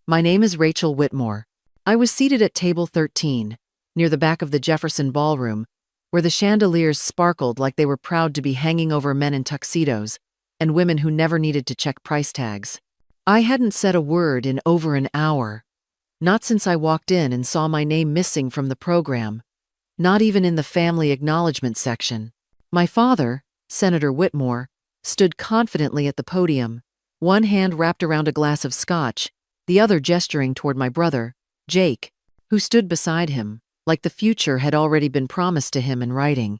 My name is Rachel Whitmore. I was seated at table 13, near the back of the Jefferson Ballroom, where the chandeliers sparkled like they were proud to be hanging over men in tuxedos and women who never needed to check price tags. I hadn't said a word in over an hour, not since I walked in and saw my name missing from the program, not even in the family acknowledgement section. My father, Senator Whitmore, stood confidently at the podium, one hand wrapped around a glass of scotch, the other gesturing toward my brother, Jake, who stood beside him, like the future had already been promised to him in writing.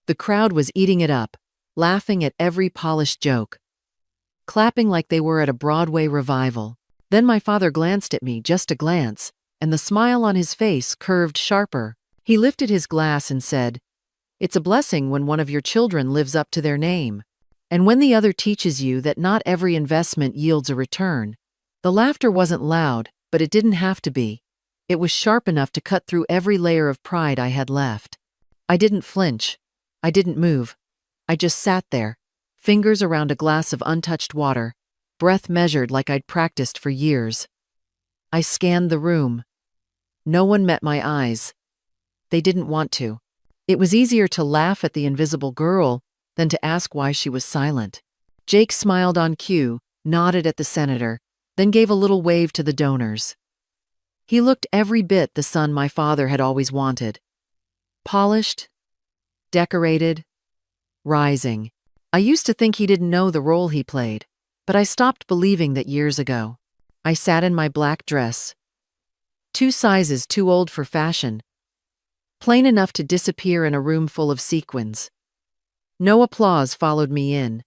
The crowd was eating it up, laughing at every polished joke, clapping like they were at a Broadway revival. Then my father glanced at me, just a glance, and the smile on his face curved sharper. He lifted his glass and said, "It's a blessing when one of your children lives up to their name, and when the other teaches you that not every investment yields a return." The laughter wasn't loud, but it didn't have to be. It was sharp enough to cut through every layer of pride I had left. I didn't flinch. I didn't move. I just sat there, fingers around a glass of untouched water, breath measured like I'd practiced for years. I scanned the room. No one met my eyes. They didn't want to. It was easier to laugh at the invisible girl than to ask why she was silent. Jake smiled on cue, nodded at the senator, then gave a little wave to the donors. He looked every bit the son my father had always wanted. Polished, decorated, rising. I used to think he didn't know the role he played, but I stopped believing that years ago. I sat in my black dress, 2 sizes too old for fashion, plain enough to disappear in a room full of sequins. No applause followed me in.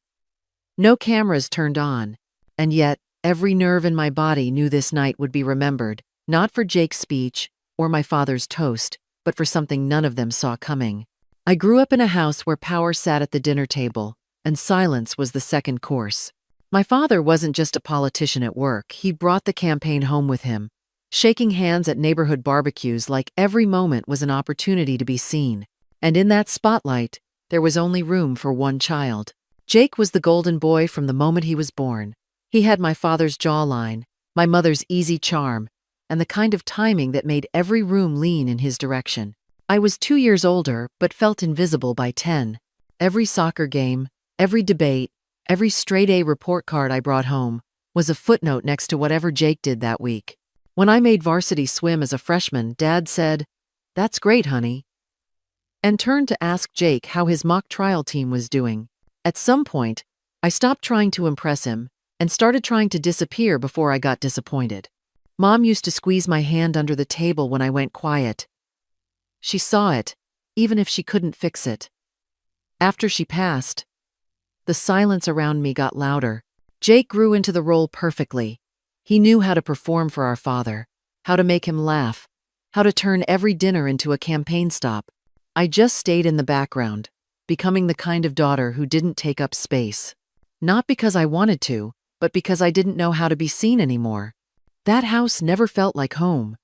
No cameras turned on, and yet every nerve in my body knew this night would be remembered, not for Jake's speech or my father's toast, but for something none of them saw coming. I grew up in a house where power sat at the dinner table, and silence was the second course. My father wasn't just a politician at work, he brought the campaign home with him, shaking hands at neighborhood barbecues like every moment was an opportunity to be seen. And in that spotlight, there was only room for one child. Jake was the golden boy from the moment he was born. He had my father's jawline, my mother's easy charm, and the kind of timing that made every room lean in his direction. I was 2 years older, but felt invisible by 10. Every soccer game, every debate, every straight-A report card I brought home was a footnote next to whatever Jake did that week. When I made varsity swim as a freshman, Dad said, "That's great, honey," and turned to ask Jake how his mock trial team was doing. At some point, I stopped trying to impress him and started trying to disappear before I got disappointed. Mom used to squeeze my hand under the table when I went quiet. She saw it, even if she couldn't fix it. After she passed, the silence around me got louder. Jake grew into the role perfectly. He knew how to perform for our father, how to make him laugh, how to turn every dinner into a campaign stop. I just stayed in the background, becoming the kind of daughter who didn't take up space. Not because I wanted to, but because I didn't know how to be seen anymore. That house never felt like home.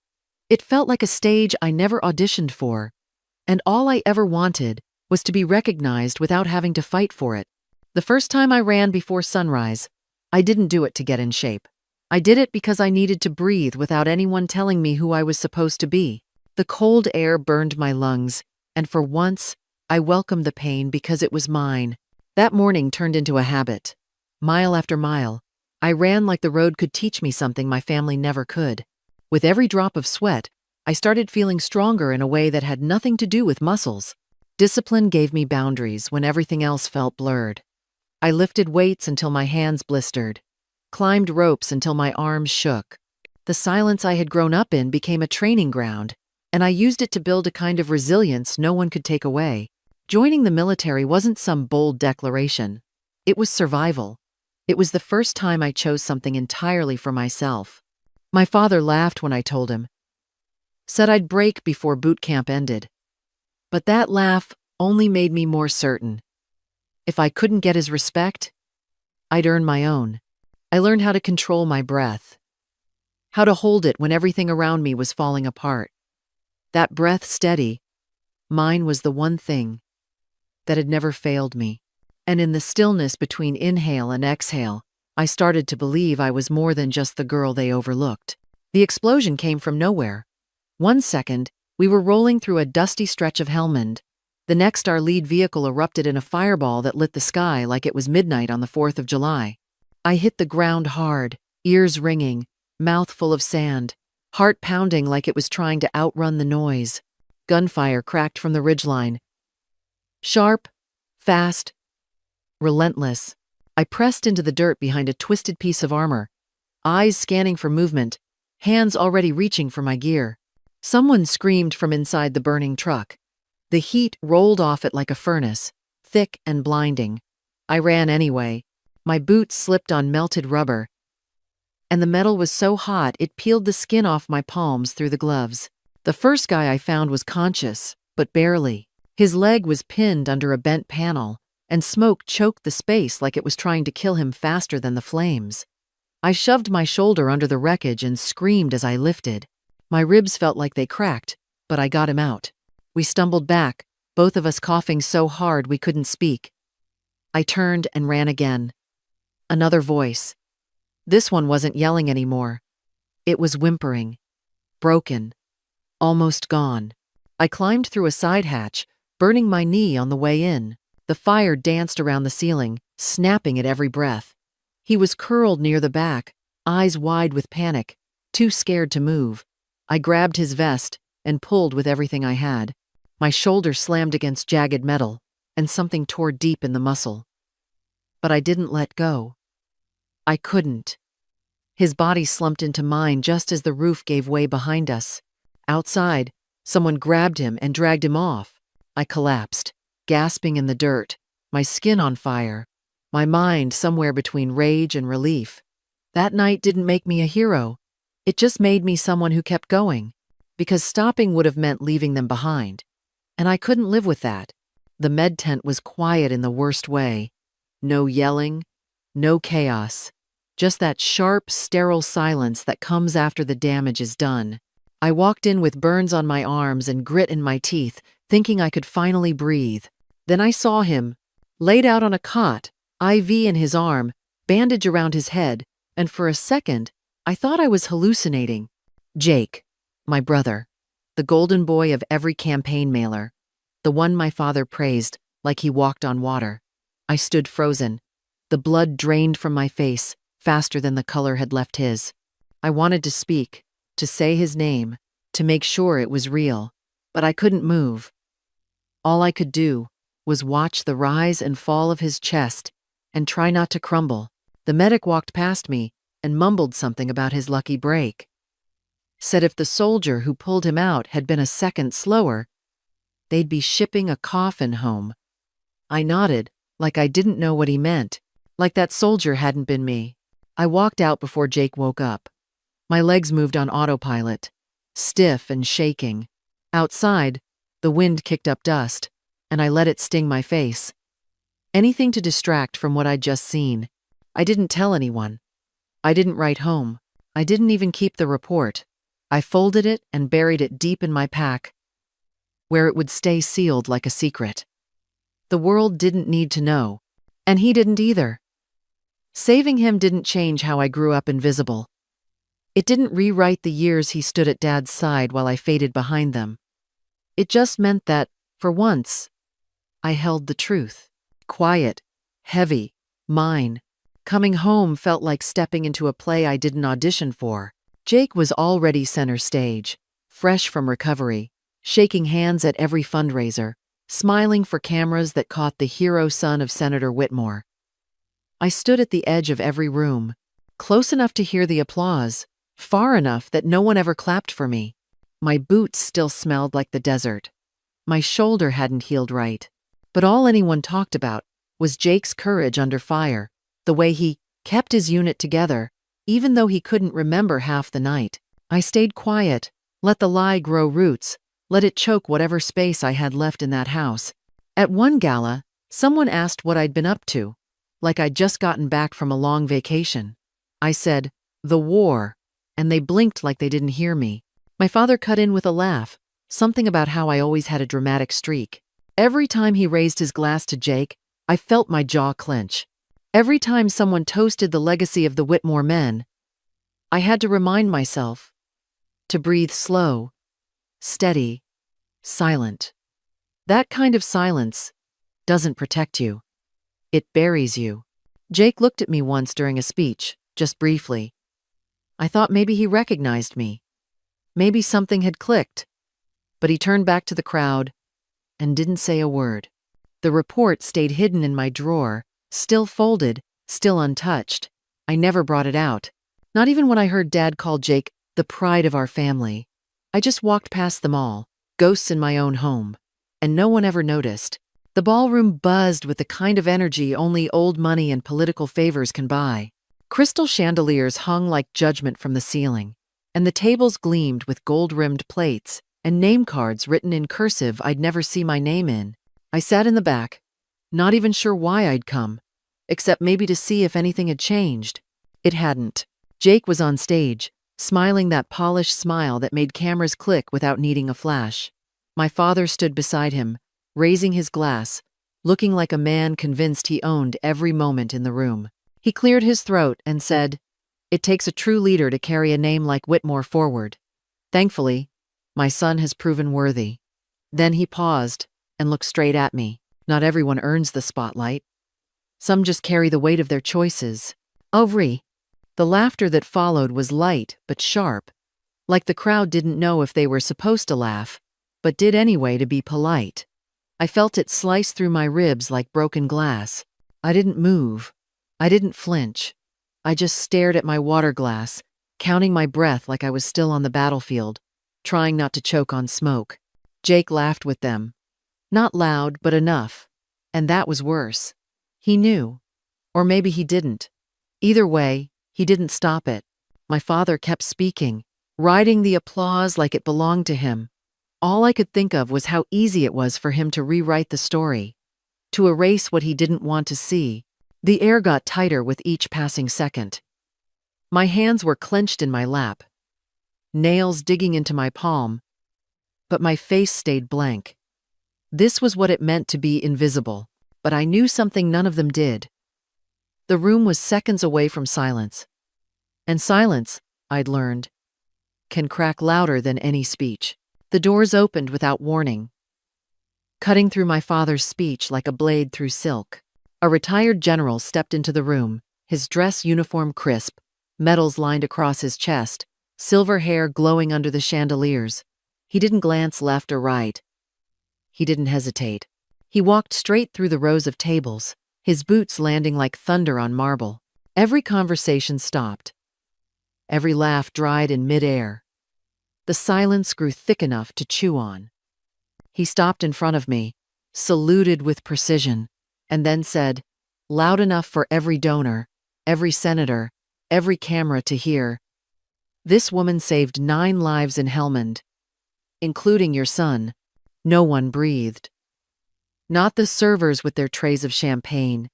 It felt like a stage I never auditioned for, and all I ever wanted was to be recognized without having to fight for it. The first time I ran before sunrise, I didn't do it to get in shape. I did it because I needed to breathe without anyone telling me who I was supposed to be. The cold air burned my lungs, and for once, I welcomed the pain because it was mine. That morning turned into a habit. Mile after mile, I ran like the road could teach me something my family never could. With every drop of sweat, I started feeling stronger in a way that had nothing to do with muscles. Discipline gave me boundaries when everything else felt blurred. I lifted weights until my hands blistered, climbed ropes until my arms shook. The silence I had grown up in became a training ground, and I used it to build a kind of resilience no one could take away. Joining the military wasn't some bold declaration. It was survival. It was the first time I chose something entirely for myself. My father laughed when I told him, said I'd break before boot camp ended. But that laugh only made me more certain. If I couldn't get his respect, I'd earn my own. I learned how to control my breath, how to hold it when everything around me was falling apart. That breath steady, mine was the one thing that had never failed me. And in the stillness between inhale and exhale, I started to believe I was more than just the girl they overlooked. The explosion came from nowhere. One second, we were rolling through a dusty stretch of Helmand. The next, our lead vehicle erupted in a fireball that lit the sky like it was midnight on the 4th of July. I hit the ground hard, ears ringing, mouth full of sand, heart pounding like it was trying to outrun the noise. Gunfire cracked from the ridgeline. Sharp, fast, relentless. I pressed into the dirt behind a twisted piece of armor, eyes scanning for movement, hands already reaching for my gear. Someone screamed from inside the burning truck. The heat rolled off it like a furnace, thick and blinding. I ran anyway. My boots slipped on melted rubber, and the metal was so hot it peeled the skin off my palms through the gloves. The first guy I found was conscious, but barely. His leg was pinned under a bent panel, and smoke choked the space like it was trying to kill him faster than the flames. I shoved my shoulder under the wreckage and screamed as I lifted. My ribs felt like they cracked, but I got him out. We stumbled back, both of us coughing so hard we couldn't speak. I turned and ran again. Another voice. This one wasn't yelling anymore. It was whimpering. Broken. Almost gone. I climbed through a side hatch, burning my knee on the way in. The fire danced around the ceiling, snapping at every breath. He was curled near the back, eyes wide with panic, too scared to move. I grabbed his vest and pulled with everything I had. My shoulder slammed against jagged metal, and something tore deep in the muscle. But I didn't let go. I couldn't. His body slumped into mine just as the roof gave way behind us. Outside, someone grabbed him and dragged him off. I collapsed, gasping in the dirt, my skin on fire, my mind somewhere between rage and relief. That night didn't make me a hero. It just made me someone who kept going, because stopping would have meant leaving them behind. And I couldn't live with that. The med tent was quiet in the worst way. No yelling, no chaos. Just that sharp, sterile silence that comes after the damage is done. I walked in with burns on my arms and grit in my teeth, thinking I could finally breathe. Then I saw him, laid out on a cot, IV in his arm, bandage around his head, and for a second, I thought I was hallucinating. Jake, my brother, the golden boy of every campaign mailer, the one my father praised like he walked on water. I stood frozen. The blood drained from my face faster than the color had left his. I wanted to speak, to say his name, to make sure it was real, but I couldn't move. All I could do was watch the rise and fall of his chest and try not to crumble. The medic walked past me and mumbled something about his lucky break. Said if the soldier who pulled him out had been a second slower, they'd be shipping a coffin home. I nodded, like I didn't know what he meant, like that soldier hadn't been me. I walked out before Jake woke up. My legs moved on autopilot, stiff and shaking. Outside, the wind kicked up dust, and I let it sting my face. Anything to distract from what I'd just seen. I didn't tell anyone. I didn't write home. I didn't even keep the report. I folded it and buried it deep in my pack, where it would stay sealed like a secret. The world didn't need to know, and he didn't either. Saving him didn't change how I grew up invisible. It didn't rewrite the years he stood at Dad's side while I faded behind them. It just meant that, for once, I held the truth. Quiet, heavy, mine. Coming home felt like stepping into a play I didn't audition for. Jake was already center stage, fresh from recovery, shaking hands at every fundraiser, smiling for cameras that caught the hero son of Senator Whitmore. I stood at the edge of every room, close enough to hear the applause, far enough that no one ever clapped for me. My boots still smelled like the desert. My shoulder hadn't healed right. But all anyone talked about was Jake's courage under fire, the way he kept his unit together, even though he couldn't remember half the night. I stayed quiet, let the lie grow roots, let it choke whatever space I had left in that house. At one gala, someone asked what I'd been up to, like I'd just gotten back from a long vacation. I said, "The war," and they blinked like they didn't hear me. My father cut in with a laugh, something about how I always had a dramatic streak. Every time he raised his glass to Jake, I felt my jaw clench. Every time someone toasted the legacy of the Whitmore men, I had to remind myself to breathe slow, steady, silent. That kind of silence doesn't protect you. It buries you. Jake looked at me once during a speech, just briefly. I thought maybe he recognized me. Maybe something had clicked. But he turned back to the crowd and didn't say a word. The report stayed hidden in my drawer, still folded, still untouched. I never brought it out. Not even when I heard Dad call Jake the pride of our family. I just walked past them all, ghosts in my own home. And no one ever noticed. The ballroom buzzed with the kind of energy only old money and political favors can buy. Crystal chandeliers hung like judgment from the ceiling, and the tables gleamed with gold-rimmed plates and name cards written in cursive I'd never see my name in. I sat in the back, not even sure why I'd come, except maybe to see if anything had changed. It hadn't. Jake was on stage, smiling that polished smile that made cameras click without needing a flash. My father stood beside him, raising his glass, looking like a man convinced he owned every moment in the room. He cleared his throat and said, "It takes a true leader to carry a name like Whitmore forward. Thankfully, my son has proven worthy." Then he paused and looked straight at me. Not everyone earns the spotlight. Some just carry the weight of their choices. Ovri. The laughter that followed was light but sharp, like the crowd didn't know if they were supposed to laugh, but did anyway to be polite. I felt it slice through my ribs like broken glass. I didn't move. I didn't flinch. I just stared at my water glass, counting my breath like I was still on the battlefield, trying not to choke on smoke. Jake laughed with them. Not loud, but enough. And that was worse. He knew. Or maybe he didn't. Either way, he didn't stop it. My father kept speaking, riding the applause like it belonged to him. All I could think of was how easy it was for him to rewrite the story, to erase what he didn't want to see. The air got tighter with each passing second. My hands were clenched in my lap, nails digging into my palm, but my face stayed blank. This was what it meant to be invisible, but I knew something none of them did. The room was seconds away from silence. And silence, I'd learned, can crack louder than any speech. The doors opened without warning, cutting through my father's speech like a blade through silk. A retired general stepped into the room, his dress uniform crisp, medals lined across his chest, silver hair glowing under the chandeliers. He didn't glance left or right. He didn't hesitate. He walked straight through the rows of tables, his boots landing like thunder on marble. Every conversation stopped. Every laugh dried in midair. The silence grew thick enough to chew on. He stopped in front of me, saluted with precision, and then said, loud enough for every donor, every senator, every camera to hear, "This woman saved 9 lives in Helmand, including your son." No one breathed. Not the servers with their trays of champagne.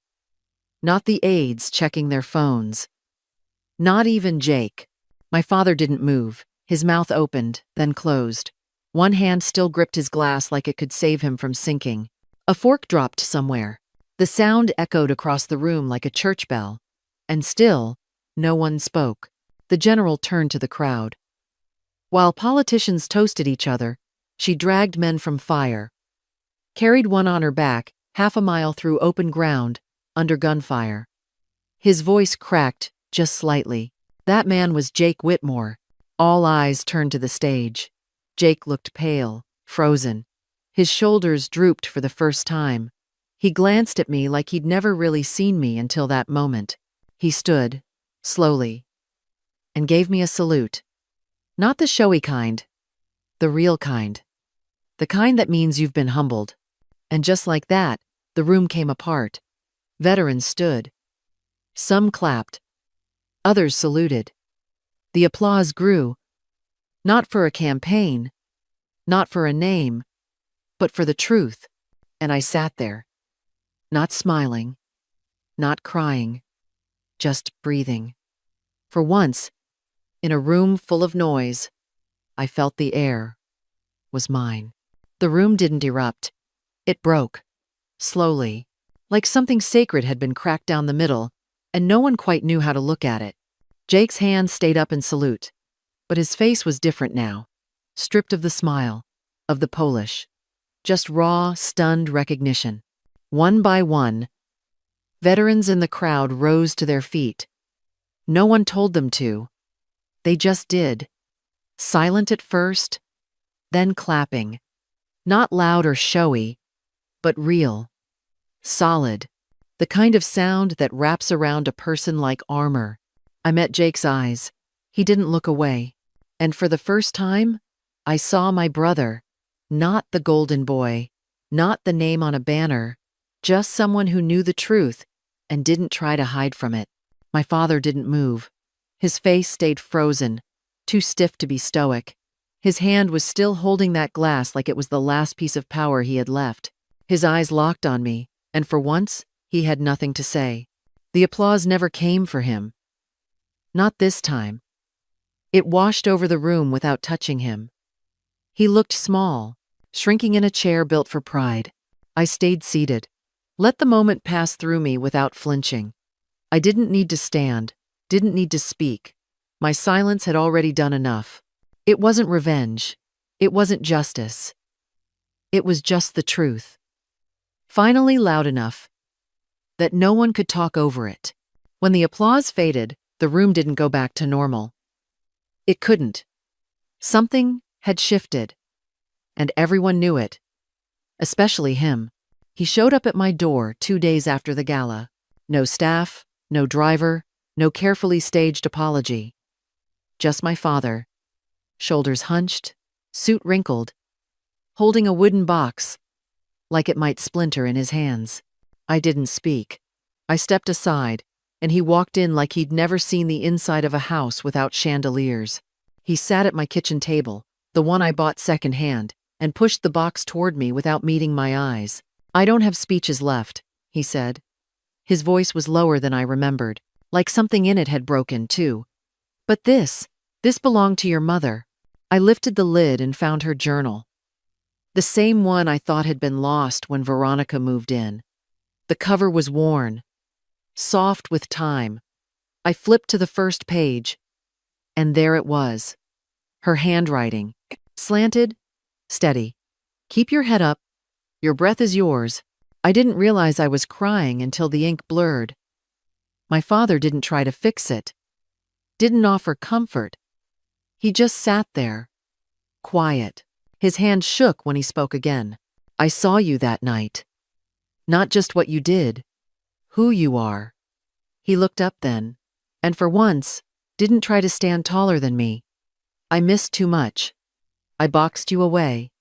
Not the aides checking their phones. Not even Jake. My father didn't move. His mouth opened, then closed. One hand still gripped his glass like it could save him from sinking. A fork dropped somewhere. The sound echoed across the room like a church bell. And still, no one spoke. The general turned to the crowd. While politicians toasted each other, she dragged men from fire, carried one on her back, 1/2 mile through open ground, under gunfire. His voice cracked, just slightly. That man was Jake Whitmore. All eyes turned to the stage. Jake looked pale, frozen. His shoulders drooped for the first time. He glanced at me like he'd never really seen me until that moment. He stood, slowly, and gave me a salute. Not the showy kind, the real kind. The kind that means you've been humbled. And just like that, the room came apart. Veterans stood. Some clapped. Others saluted. The applause grew. Not for a campaign, not for a name, but for the truth. And I sat there, not smiling, not crying, just breathing. For once, in a room full of noise, I felt the air was mine. The room didn't erupt. It broke, slowly, like something sacred had been cracked down the middle, and no one quite knew how to look at it. Jake's hand stayed up in salute, but his face was different now, stripped of the smile, of the Polish. Just raw, stunned recognition. One by one, veterans in the crowd rose to their feet. No one told them to. They just did. Silent at first, then clapping. Not loud or showy, but real. Solid. The kind of sound that wraps around a person like armor. I met Jake's eyes. He didn't look away. And for the first time, I saw my brother. Not the golden boy. Not the name on a banner. Just someone who knew the truth and didn't try to hide from it. My father didn't move. His face stayed frozen, too stiff to be stoic. His hand was still holding that glass like it was the last piece of power he had left. His eyes locked on me, and for once, he had nothing to say. The applause never came for him. Not this time. It washed over the room without touching him. He looked small, shrinking in a chair built for pride. I stayed seated. Let the moment pass through me without flinching. I didn't need to stand, didn't need to speak. My silence had already done enough. It wasn't revenge. It wasn't justice. It was just the truth. Finally loud enough that no one could talk over it. When the applause faded, the room didn't go back to normal. It couldn't. Something had shifted, and everyone knew it, especially him. He showed up at my door 2 days after the gala. No staff, no driver, no carefully staged apology. Just my father, shoulders hunched, suit wrinkled, holding a wooden box, like it might splinter in his hands. I didn't speak. I stepped aside, and he walked in like he'd never seen the inside of a house without chandeliers. He sat at my kitchen table, the one I bought secondhand, and pushed the box toward me without meeting my eyes. "I don't have speeches left," he said. His voice was lower than I remembered, like something in it had broken, too. "But this belonged to your mother." I lifted the lid and found her journal. The same one I thought had been lost when Veronica moved in. The cover was worn, soft with time. I flipped to the first page, and there it was. Her handwriting, slanted, steady. "Keep your head up. Your breath is yours." I didn't realize I was crying until the ink blurred. My father didn't try to fix it, didn't offer comfort. He just sat there, quiet. His hand shook when he spoke again. "I saw you that night. Not just what you did, who you are." He looked up then, and for once, didn't try to stand taller than me. "I missed too much. I boxed you away.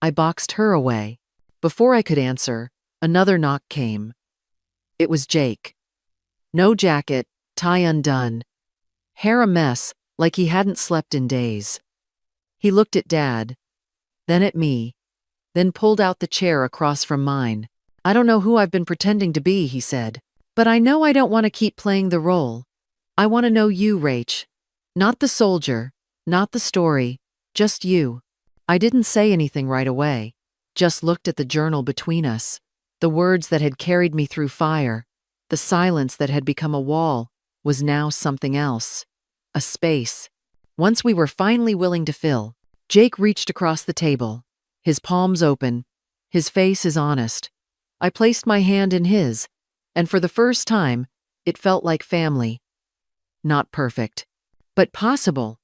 I boxed her away." Before I could answer, another knock came. It was Jake. No jacket, tie undone, hair a mess like he hadn't slept in days. He looked at Dad, then at me, then pulled out the chair across from mine. "I don't know who I've been pretending to be," he said, "but I know I don't want to keep playing the role. I want to know you, Rach. Not the soldier, not the story, just you." I didn't say anything right away, just looked at the journal between us. The words that had carried me through fire, the silence that had become a wall, was now something else. A space. Once we were finally willing to fill, Jake reached across the table, his palms open, his face as honest. I placed my hand in his, and for the first time, it felt like family. Not perfect, but possible.